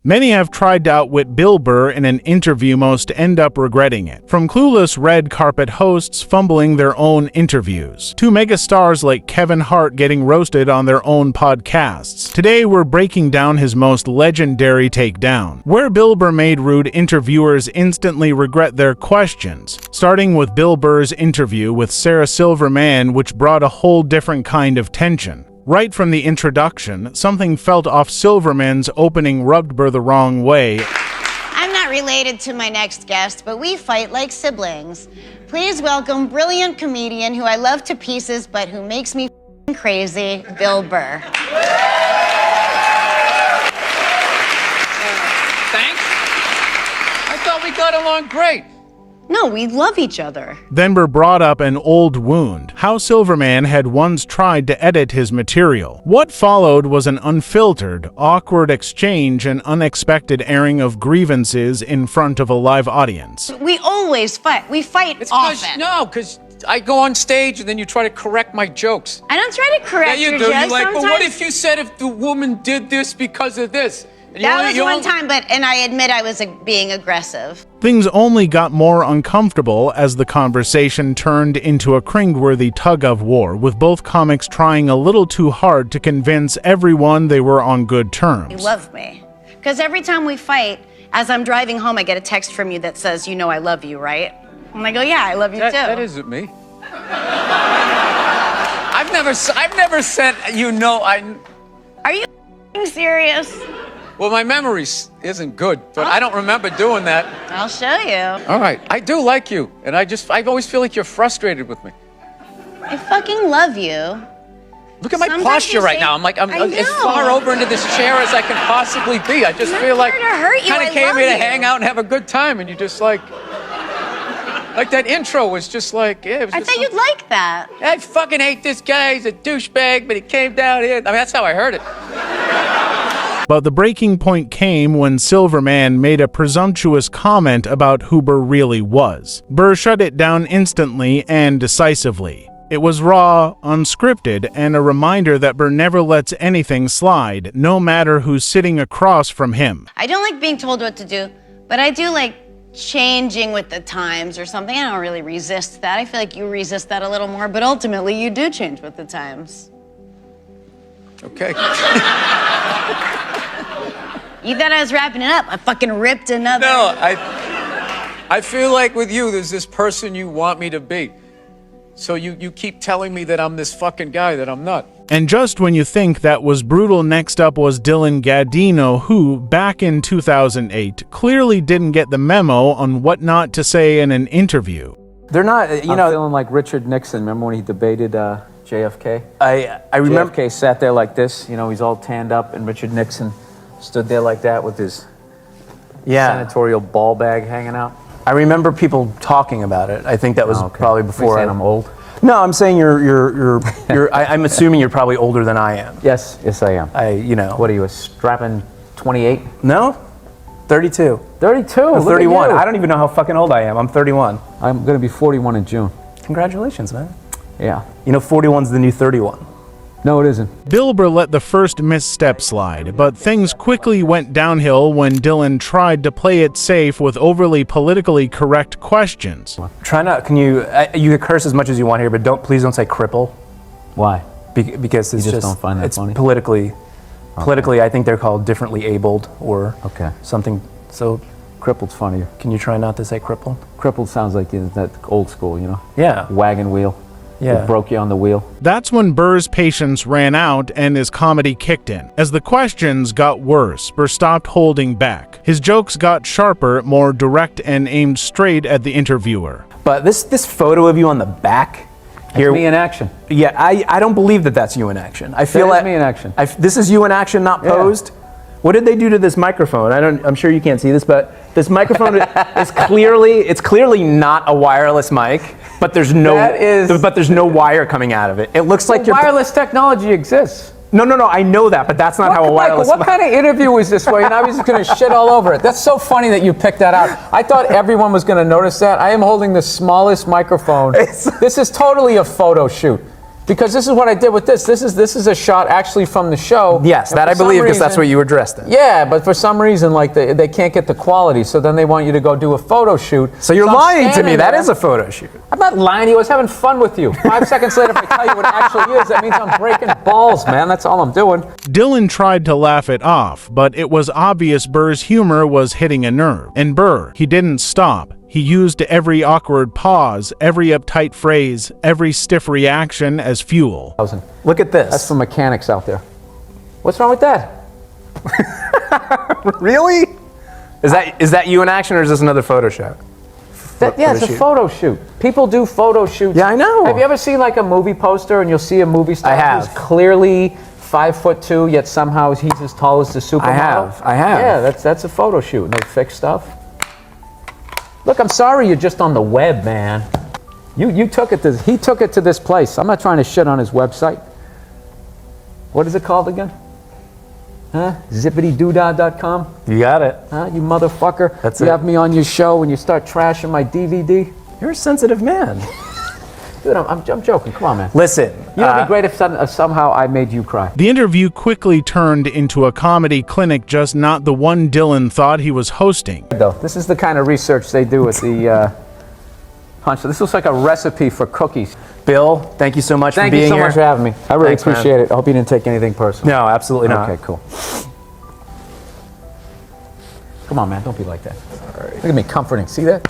Many have tried to outwit Bill Burr in an interview, most end up regretting it. From clueless red carpet hosts fumbling their own interviews, to megastars like Kevin Hart getting roasted on their own podcasts. Today we're breaking down his most legendary takedown, where Bill Burr made rude interviewers instantly regret their questions, starting with Bill Burr's interview with Sarah Silverman, which brought a whole different kind of tension. Right from the introduction, something felt off. Silverman's opening rubbed Burr the wrong way. I'm not related to my next guest, but we fight like siblings. Please welcome brilliant comedian who I love to pieces, but who makes me crazy, Bill Burr. Thanks. I thought we got along great. No, we love each other. Then Burr brought up an old wound, how Silverman had once tried to edit his material. What followed was an unfiltered, awkward exchange and unexpected airing of grievances in front of a live audience. We always fight. We fight often. Because I go on stage and then you try to correct my jokes. I don't try to correct your your jokes. jokes. You're like, sometimes. but what if you said if the woman did this because of this? And that was one time, and I admit I was being aggressive. Things only got more uncomfortable as the conversation turned into a cringeworthy tug-of-war, with both comics trying a little too hard to convince everyone they were on good terms. You love me. Because every time we fight, as I'm driving home, I get a text from you that says, you know I love you, right? And I go, yeah, I love you too. That isn't me. I've never said, you know, Are you serious? Well, my memory isn't good, but I don't remember doing that. I'll show you. All right, I do like you, and I always feel like you're frustrated with me. I fucking love you. Look at my Sometimes posture you right say- now. I'm I as know. far over into this chair as I can possibly be. I just I'm feel not like here to hurt you. kind I of came love here to you. hang out and have a good time, and you just like that intro was just like, yeah. It was I just thought you'd like that. I fucking hate this guy. He's a douchebag, but he came down here. I mean, that's how I heard it. But the breaking point came when Silverman made a presumptuous comment about who Burr really was. Burr shut it down instantly and decisively. It was raw, unscripted, and a reminder that Burr never lets anything slide, no matter who's sitting across from him. I don't like being told what to do, but I do like changing with the times or something. I don't really resist that. I feel like you resist that a little more, but ultimately you do change with the times. Okay. You thought I was wrapping it up. I fucking ripped another. No, I feel like with you, there's this person you want me to be. So you keep telling me that I'm this fucking guy that I'm not. And just when you think that was brutal, next up was Dylan Gadino, who, back in 2008, clearly didn't get the memo on what not to say in an interview. They're not, I'm feeling like Richard Nixon. Remember when he debated JFK? I remember. JFK sat there like this, he's all tanned up, and Richard Nixon stood there like that with his senatorial ball bag hanging out. I remember people talking about it. I think that was probably before. You're saying I'm old? No, I'm saying you're I'm assuming you're probably older than I am. Yes, I am. What are you, a strapping 28? No, 32. 32. I'm 31. I don't even know how fucking old I am. I'm 31. I'm going to be 41 in June. Congratulations, man. Yeah. 41's the new 31. No, it isn't. Bill Burr let the first misstep slide, but things quickly went downhill when Dylan tried to play it safe with overly politically correct questions. Try not. Can you? You can curse as much as you want here, but please don't say cripple. Why? Because it's You just don't find that it's funny? politically, I think they're called differently abled or something. So Crippled's funnier. can you try not to say cripple? Crippled sounds like that old school, Yeah. Wagon wheel. Yeah. It broke you on the wheel. That's when Burr's patience ran out and his comedy kicked in. As the questions got worse, Burr stopped holding back. His jokes got sharper, more direct, and aimed straight at the interviewer. But this photo of you on the back here. That's me in action. Yeah, I don't believe that that's you in action. I feel That is like me in action. This is you in action, not Yeah. posed. What did they do to this microphone? I'm sure you can't see this, but this microphone is clearly not a wireless mic. But there's no wire coming out of it. It looks like wireless technology exists. No, I know that, but that's not how a wireless. What kind of interview is this where I was just going to shit all over it? That's so funny that you picked that out. I thought everyone was going to notice that. I am holding the smallest microphone. This is totally a photo shoot. Because this is what I did with this. This is a shot actually from the show. Yes, that I believe because that's what you were dressed in. Yeah, but for some reason, like they can't get the quality, so then they want you to go do a photo shoot. So you're lying to me. That is a photo shoot. I'm not lying to you. I was having fun with you. 5 seconds later, if I tell you what it actually is, that means I'm breaking balls, man. That's all I'm doing. Dylan tried to laugh it off, but it was obvious Burr's humor was hitting a nerve. And Burr, he didn't stop. He used every awkward pause, every uptight phrase, every stiff reaction as fuel. Look at this. That's for mechanics out there. What's wrong with that? Really? Is that you in action, or is this another photo shot? Yeah, it's a photo shoot. People do photo shoots. Yeah, I know. Have you ever seen like a movie poster and you'll see a movie star who's clearly 5'2", yet somehow he's as tall as the supermodel? I have. Yeah, that's a photo shoot, and they fix stuff. Look, I'm sorry you're just on the web, man. He took it to this place. I'm not trying to shit on his website. What is it called again? Huh? Zippitydoodah.com? You got it. Huh? You motherfucker. That's you it. have me on your show and you start trashing my DVD? You're a sensitive man. Dude, I'm joking. Come on, man. Listen. You know, it'd be great if somehow I made you cry. The interview quickly turned into a comedy clinic, just not the one Dylan thought he was hosting. This is the kind of research they do at the Punch. This looks like a recipe for cookies. Bill, thank you so much for being here. Thank you so much for having me. I really Thanks, appreciate man. it. I hope you didn't take anything personal. No, absolutely not. Okay, cool. Come on, man. Don't be like that. All right. Look at me comforting. See that?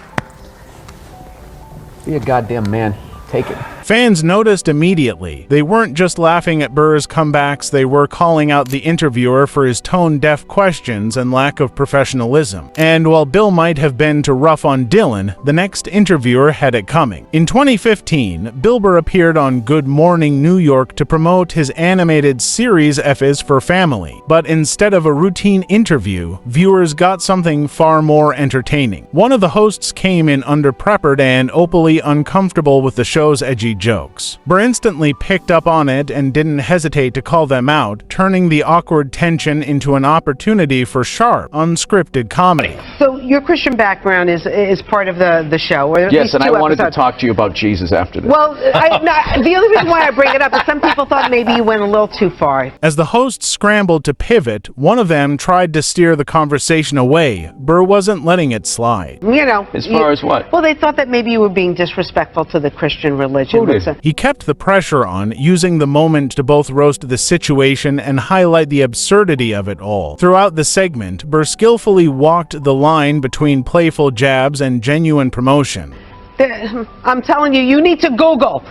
Be a goddamn man. Take it. Fans noticed immediately. They weren't just laughing at Burr's comebacks, they were calling out the interviewer for his tone-deaf questions and lack of professionalism. And while Bill might have been too rough on Dylan, the next interviewer had it coming. In 2015, Bill Burr appeared on Good Morning New York to promote his animated series F is for Family. But instead of a routine interview, viewers got something far more entertaining. One of the hosts came in underprepared and opally uncomfortable with the show's edgy jokes. Burr instantly picked up on it and didn't hesitate to call them out, turning the awkward tension into an opportunity for sharp, unscripted comedy. So your Christian background is part of the show? Or yes, and I wanted to talk to you about Jesus after this. Well, the only reason why I bring it up is some people thought maybe you went a little too far. As the hosts scrambled to pivot, one of them tried to steer the conversation away. Burr wasn't letting it slide. You know. As far as what? Well, they thought that maybe you were being disrespectful to the Christian religion. He kept the pressure on, using the moment to both roast the situation and highlight the absurdity of it all. Throughout the segment, Burr skillfully walked the line between playful jabs and genuine promotion. I'm telling you, you need to Google.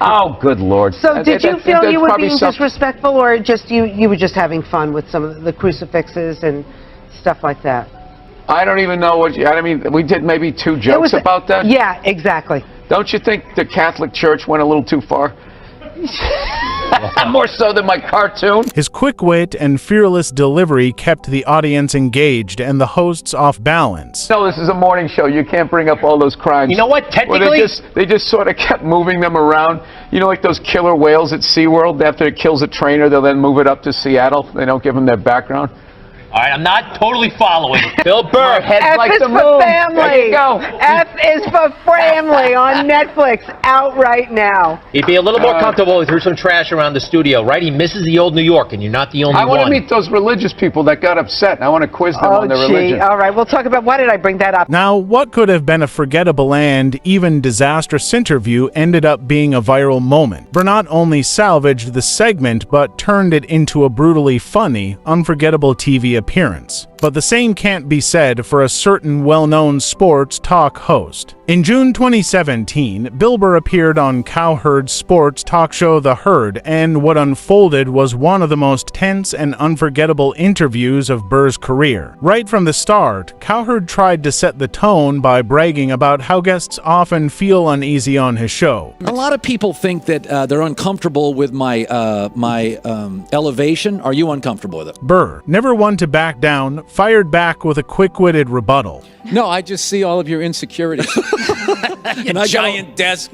Oh, good Lord. So did you feel you were being disrespectful, or just you were just having fun with some of the crucifixes and stuff like that? I don't even know what I mean, we did maybe 2 jokes about that? Yeah, exactly. Don't you think the Catholic Church went a little too far? More so than my cartoon. His quick wit and fearless delivery kept the audience engaged and the hosts off balance. No, this is a morning show. You can't bring up all those crimes. You know what? Technically, they just sort of kept moving them around. You know, like those killer whales at SeaWorld. After it kills a trainer, they'll then move it up to Seattle. They don't give them their background. All right, I'm not totally following. Bill Burr, F like is the for moon. Family. There you go. F is for Family on Netflix, out right now. he'd be a little more comfortable if he threw some trash around the studio, right? He misses the old New York, and you're not the only one. I want to meet those religious people that got upset. I want to quiz them on their religion. All right, we'll talk about, why did I bring that up? Now, what could have been a forgettable and even disastrous interview ended up being a viral moment. Burr not only salvaged the segment, but turned it into a brutally funny, unforgettable TV appearance. But the same can't be said for a certain well-known sports talk host. In June 2017, Bill Burr appeared on Cowherd's sports talk show The Herd, and what unfolded was one of the most tense and unforgettable interviews of Burr's career. Right from the start, Cowherd tried to set the tone by bragging about how guests often feel uneasy on his show. A lot of people think that they're uncomfortable with my elevation. Are you uncomfortable with it? Burr, never one to back down, fired back with a quick-witted rebuttal. No, I just see all of your insecurities. And a giant desk.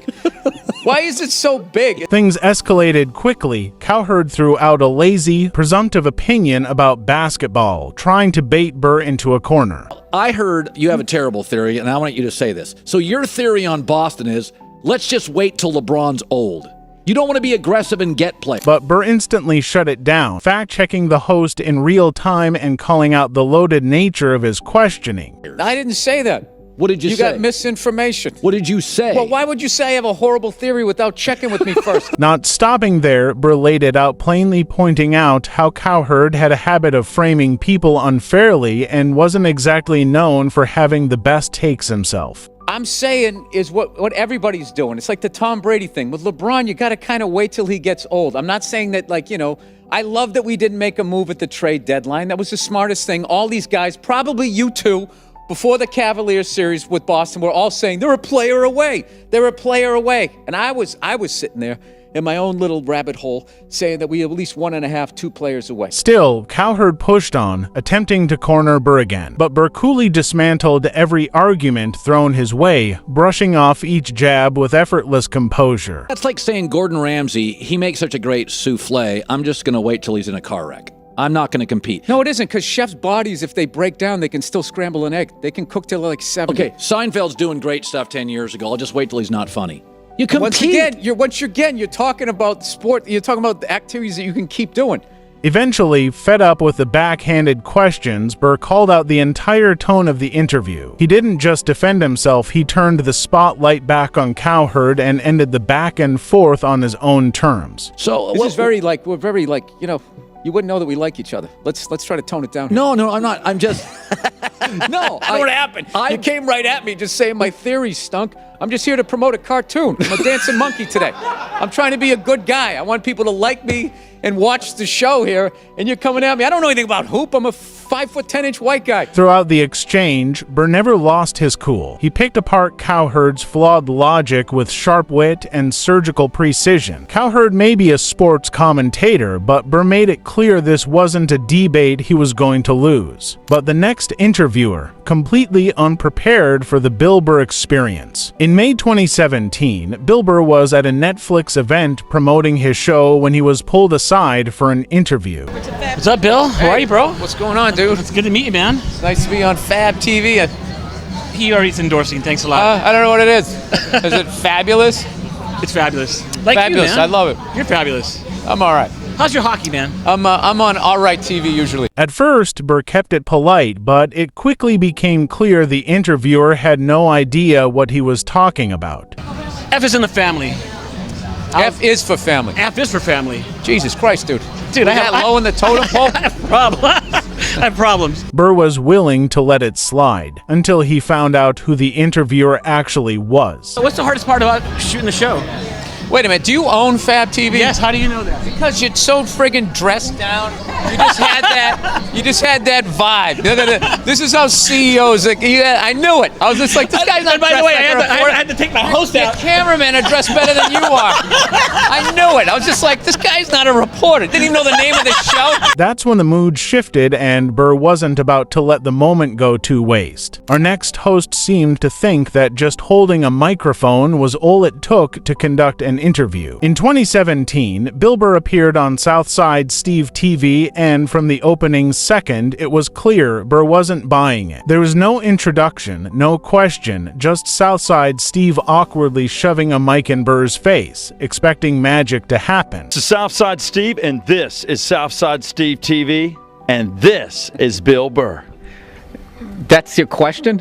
Why is it so big? Things escalated quickly. Cowherd threw out a lazy, presumptive opinion about basketball, trying to bait Burr into a corner. I heard you have a terrible theory, and I want you to say this. So your theory on Boston is, let's just wait till LeBron's old. You don't want to be aggressive and get play. But Burr instantly shut it down, fact-checking the host in real time and calling out the loaded nature of his questioning. I didn't say that. What did you say? You got misinformation. What did you say? Well, why would you say I have a horrible theory without checking with me first? Not stopping there, Burr laid it out, plainly pointing out how Cowherd had a habit of framing people unfairly and wasn't exactly known for having the best takes himself. I'm saying is what everybody's doing. It's like the Tom Brady thing. With LeBron, you got to kind of wait till he gets old. I'm not saying that, like, you know, I love that we didn't make a move at the trade deadline. That was the smartest thing. All these guys, probably you too, before the Cavaliers series with Boston, were all saying they're a player away. They're a player away. And I was sitting there in my own little rabbit hole saying that we at least 1.5, 2 players away. Still, Cowherd pushed on, attempting to corner Burr again, but Burr coolly dismantled every argument thrown his way, brushing off each jab with effortless composure. That's like saying Gordon Ramsay, he makes such a great souffle, I'm just going to wait till he's in a car wreck. I'm not going to compete. No, it isn't, because chefs' bodies, if they break down, they can still scramble an egg. They can cook till like 70. Okay, Seinfeld's doing great stuff 10 years ago. I'll just wait till he's not funny. You compete. Once again, you're talking about sport. You're talking about the activities that you can keep doing. Eventually, fed up with the backhanded questions, Burr called out the entire tone of the interview. He didn't just defend himself, he turned the spotlight back on Cowherd and ended the back and forth on his own terms. So this is we're very you know, you wouldn't know that we like each other. Let's try to tone it down. No, I'm not. I'm just. No, I know what happened. You came right at me just saying my theory stunk. I'm just here to promote a cartoon. I'm a dancing monkey today. I'm trying to be a good guy. I want people to like me and watch the show here, and you're coming at me. I don't know anything about hoop. I'm a 5'10" white guy. Throughout the exchange, Burr never lost his cool. He picked apart Cowherd's flawed logic with sharp wit and surgical precision. Cowherd may be a sports commentator, but Burr made it clear this wasn't a debate he was going to lose. But the next interviewer, completely unprepared for the Bill Burr experience. In May 2017, Bill Burr was at a Netflix event promoting his show when he was pulled aside for an interview. What's up, Bill? How are you, bro? What's going on, dude? It's good to meet you, man. It's nice to be on Fab TV. He already's endorsing. Thanks a lot. I don't know what it is. Is it fabulous? It's fabulous. Like fabulous. You, man. I love it. You're fabulous. I'm all right. How's your hockey, man? I'm on All Right TV usually. At first, Burr kept it polite, but it quickly became clear the interviewer had no idea what he was talking about. F is in the family. F is for family. F is for family. Jesus Christ, dude. Dude, I have low in the totem pole. I have problems. Burr was willing to let it slide until he found out who the interviewer actually was. What's the hardest part about shooting the show? Wait a minute, do you own Fab TV? Yes, how do you know that? Because you're so friggin' dressed down. You just had that vibe. This is how CEOs, I knew it. I was just like, this guy's not By the way, dressed like I had to take my host out. The cameramen are dressed better than you are. I knew it. I was just like, this guy's not a reporter. Didn't even know the name of the show. That's when the mood shifted and Burr wasn't about to let the moment go to waste. Our next host seemed to think that just holding a microphone was all it took to conduct an interview. In 2017, Bill Burr appeared on Southside Steve TV, and from the opening second, it was clear Burr wasn't buying it. There was no introduction, no question, just Southside Steve awkwardly shoving a mic in Burr's face, expecting magic to happen. This is Southside Steve, and this is Southside Steve TV, and this is Bill Burr. That's your question?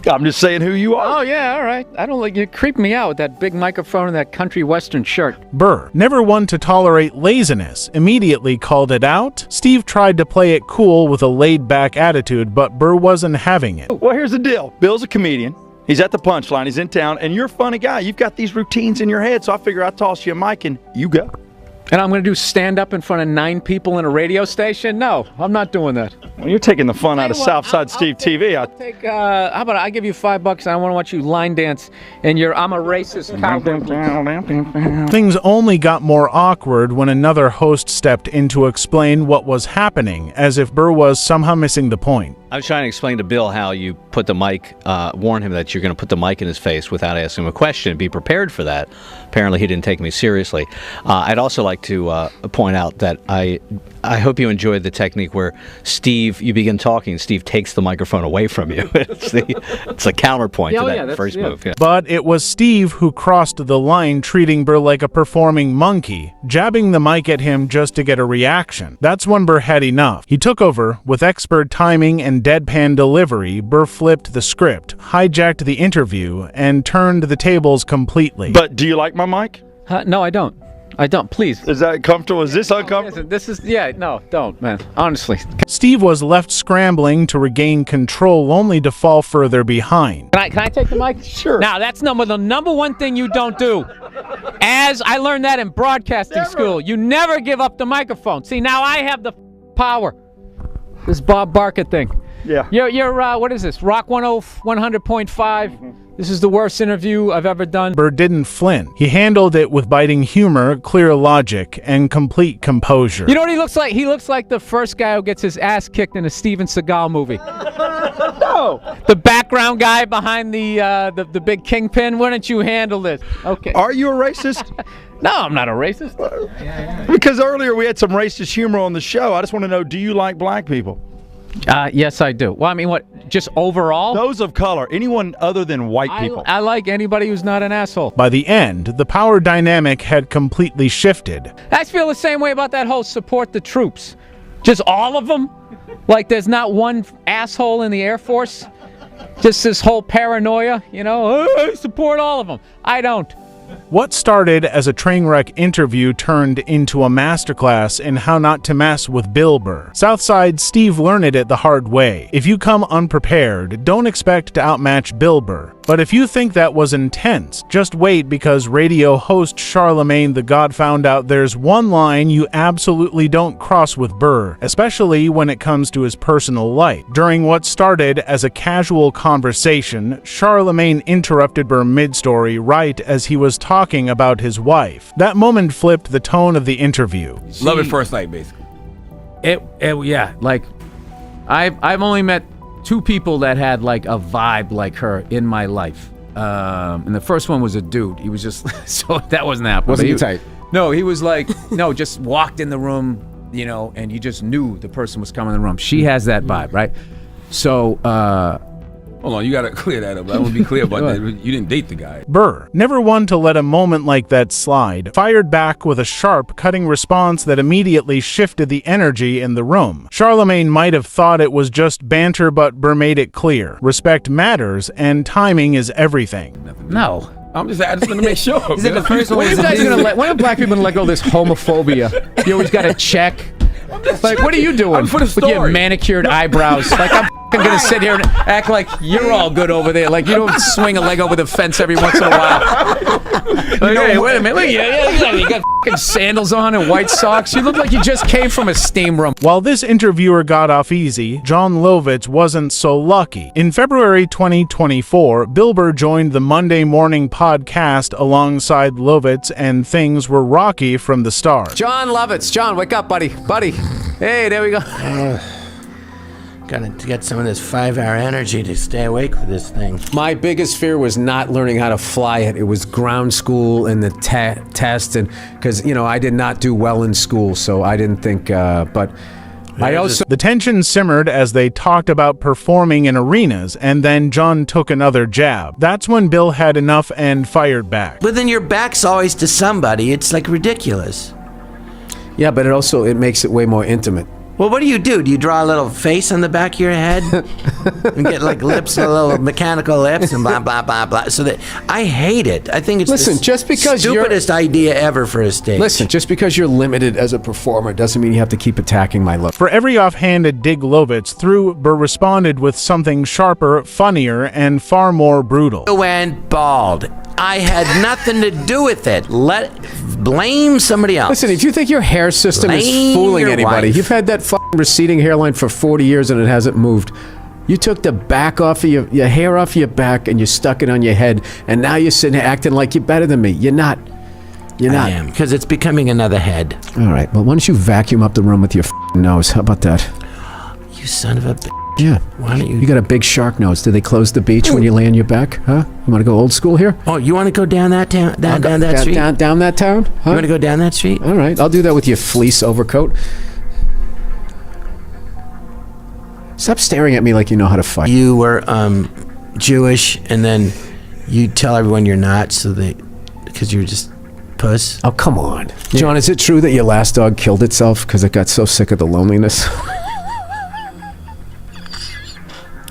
I'm just saying who you are. Oh, yeah, all right. I don't like you. Creep me out with that big microphone and that country western shirt. Burr, never one to tolerate laziness, immediately called it out. Steve tried to play it cool with a laid-back attitude, but Burr wasn't having it. Well, here's the deal. Bill's a comedian. He's at the Punchline. He's in town, and you're a funny guy. You've got these routines in your head, so I figure I'd toss you a mic and you go. And I'm going to do stand-up in front of 9 people in a radio station? No, I'm not doing that. Well, you're taking the fun out of Southside Steve TV. How about I give you $5 and I want to watch you line dance and I'm a racist cowboy. Things only got more awkward when another host stepped in to explain what was happening, as if Burr was somehow missing the point. I was trying to explain to Bill how you put the mic, warn him that you're going to put the mic in his face without asking him a question. Be prepared for that. Apparently, he didn't take me seriously. I'd also like to point out that I hope you enjoyed the technique where Steve, you begin talking, Steve takes the microphone away from you. It's a counterpoint to that first move. Yeah. But it was Steve who crossed the line, treating Burr like a performing monkey, jabbing the mic at him just to get a reaction. That's when Burr had enough. He took over. With expert timing and deadpan delivery, Burr flipped the script, hijacked the interview, and turned the tables completely. But do you like my mic? No, I don't. I don't. Please. Is that comfortable? Is this uncomfortable? This is, no, don't, man. Honestly. Steve was left scrambling to regain control, only to fall further behind. Can I take the mic? Sure. Now, that's the number one thing you don't do. As I learned that in broadcasting school, you never give up the microphone. See, now I have the power. This Bob Barker thing. Yeah. You're what is this? Rock 100.5. This is the worst interview I've ever done. Burr didn't flinch. He handled it with biting humor, clear logic, and complete composure. You know what he looks like? He looks like the first guy who gets his ass kicked in a Steven Seagal movie. No. The background guy behind the big kingpin. Why don't you handle this? Okay. Are you a racist? No, I'm not a racist. Because earlier we had some racist humor on the show. I just want to know, do you like black people? Yes, I do. Well, I mean, what? Just overall? Those of color. Anyone other than white people. I like anybody who's not an asshole. By the end, the power dynamic had completely shifted. I feel the same way about that whole support the troops. Just all of them? Like there's not one asshole in the Air Force? Just this whole paranoia, I support all of them. I don't. What started as a train wreck interview turned into a masterclass in how not to mess with Bill Burr. Southside Steve learned it the hard way. If you come unprepared, don't expect to outmatch Bill Burr. But if you think that was intense, just wait, because radio host Charlemagne the God found out there's one line you absolutely don't cross with Burr, especially when it comes to his personal life. During what started as a casual conversation, Charlemagne interrupted Burr mid-story right as he was talking about his wife. That moment flipped the tone of the interview. Love at first sight, basically. Yeah, like I've only met two people that had like a vibe like her in my life. And the first one was a dude. He was just so that wasn't happening. Wasn't he tight? No, he was like just walked in the room, and you just knew the person was coming in the room. She has that vibe, right? So hold on, you gotta clear that up. I want to be clear about that. You didn't date the guy. Burr, never one to let a moment like that slide, fired back with a sharp, cutting response that immediately shifted the energy in the room. Charlemagne might have thought it was just banter, but Burr made it clear. Respect matters, and timing is everything. No. I just want to make sure. Is it the first one? When are black people gonna let go of this homophobia? You always gotta check. Like, what are you doing with your manicured eyebrows? Like, I'm gonna sit here and act like you're all good over there. Like, you don't swing a leg over the fence every once in a while. Like, hey, wait a minute. Look, you got sandals on and white socks. You look like you just came from a steam room. While this interviewer got off easy, John Lovitz wasn't so lucky. In February 2024, Bill Burr joined the Monday Morning podcast alongside Lovitz, and things were rocky from the start. John Lovitz. John, wake up, buddy. Hey, there we go. Gotta get some of this 5-hour energy to stay awake for this thing. My biggest fear was not learning how to fly it. It was ground school and the test, and because I did not do well in school, so I didn't think. But I also the tension simmered as they talked about performing in arenas, and then John took another jab. That's when Bill had enough and fired back. But then your back's always to somebody. It's like ridiculous. Yeah, but it makes it way more intimate. Well, what do? Do you draw a little face on the back of your head and get like lips, little mechanical lips, and blah blah blah blah? So that I hate it. I think it's just because stupidest idea ever for a stage. Listen, just because you're limited as a performer doesn't mean you have to keep attacking my look. For every offhanded dig Lovitz threw, Burr responded with something sharper, funnier, and far more brutal. You went bald. I had nothing to do with it. Blame somebody else. Listen, if you think your hair system is fooling anybody, you've had that receding hairline for 40 years and it hasn't moved. You took the back off of your hair off your back and you stuck it on your head, and now you're sitting here acting like you're better than me. You're not. You're not. I am, because it's becoming another head. All right, well, why don't you vacuum up the room with your nose? How about that? You son of a bitch. Yeah. Why don't you? You got a big shark nose. Do they close the beach when you lay on your back? Huh? You want to go old school here? Oh, you want to go down that town? Down that street? Down that town? Huh? You want to go down that street? All right. I'll do that with your fleece overcoat. Stop staring at me like you know how to fight. You were Jewish, and then you tell everyone you're not, because you're just puss. Oh, come on. John, is it true that your last dog killed itself because it got so sick of the loneliness?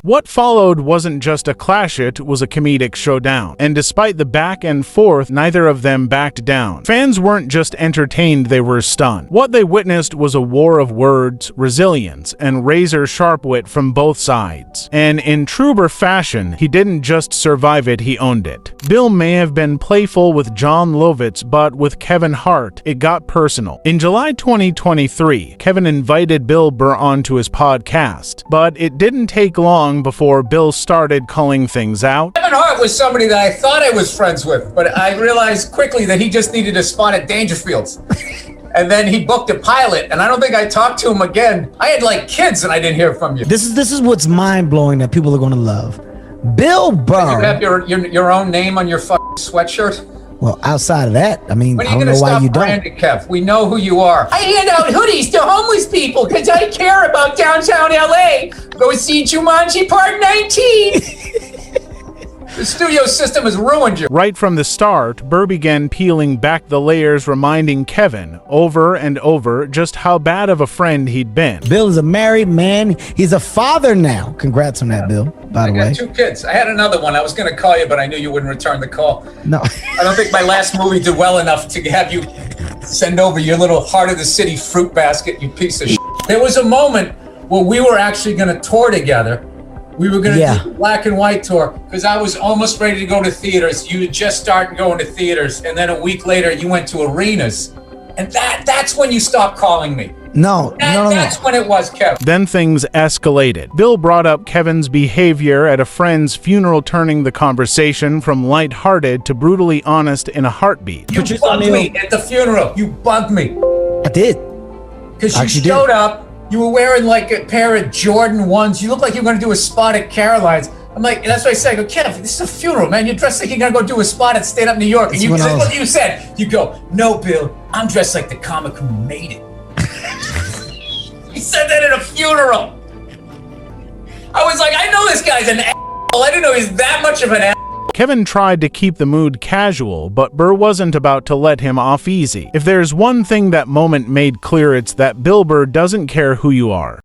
What followed wasn't just a clash, it was a comedic showdown. And despite the back and forth, neither of them backed down. Fans weren't just entertained, they were stunned. What they witnessed was a war of words, resilience, and razor-sharp wit from both sides. And in true Burr fashion, he didn't just survive it, he owned it. Bill may have been playful with John Lovitz, but with Kevin Hart, it got personal. In July 2023, Kevin invited Bill Burr onto his podcast, but it didn't take long before Bill started calling things out. Kevin Hart was somebody that I thought I was friends with, but I realized quickly that he just needed a spot at Dangerfields. And then he booked a pilot, and I don't think I talked to him again. I had like kids, and I didn't hear from you. This is what's mind blowing that people are going to love. Bill Burr. You have your own name on your sweatshirt. Well, outside of that, I mean, when are I you don't know why you brand don't. it, Kev? We know who you are. I hand out hoodies to homeless people because I care about downtown LA. Go see Jumanji Part 19. The studio system has ruined you. Right from the start, Burr began peeling back the layers, reminding Kevin over and over just how bad of a friend he'd been. Bill is a married man. He's a father now. Congrats on that, Bill, by the way. I got 2 kids. I had another one. I was going to call you, but I knew you wouldn't return the call. No. I don't think my last movie did well enough to have you send over your little heart of the city fruit basket, you piece of shit. There was a moment where we were actually going to tour together. We were going to do the black and white tour because I was almost ready to go to theaters. You had just started going to theaters, and then a week later you went to arenas. And that's when you stopped calling me. No, That's when it was, Kevin. Then things escalated. Bill brought up Kevin's behavior at a friend's funeral, turning the conversation from lighthearted to brutally honest in a heartbeat. You bugged me at the funeral. You bugged me. I did. Because you showed up. You were wearing like a pair of Jordan 1s. You looked like you were going to do a spot at Caroline's. I'm like, that's what I said. I go, Kev, this is a funeral, man. You're dressed like you're going to go do a spot at Stand Up New York. And you said what you said. You go, no, Bill, I'm dressed like the comic who made it. He said that at a funeral. I was like, I know this guy's an asshole. I didn't know he's that much of an asshole. Kevin tried to keep the mood casual, but Burr wasn't about to let him off easy. If there's one thing that moment made clear, it's that Bill Burr doesn't care who you are.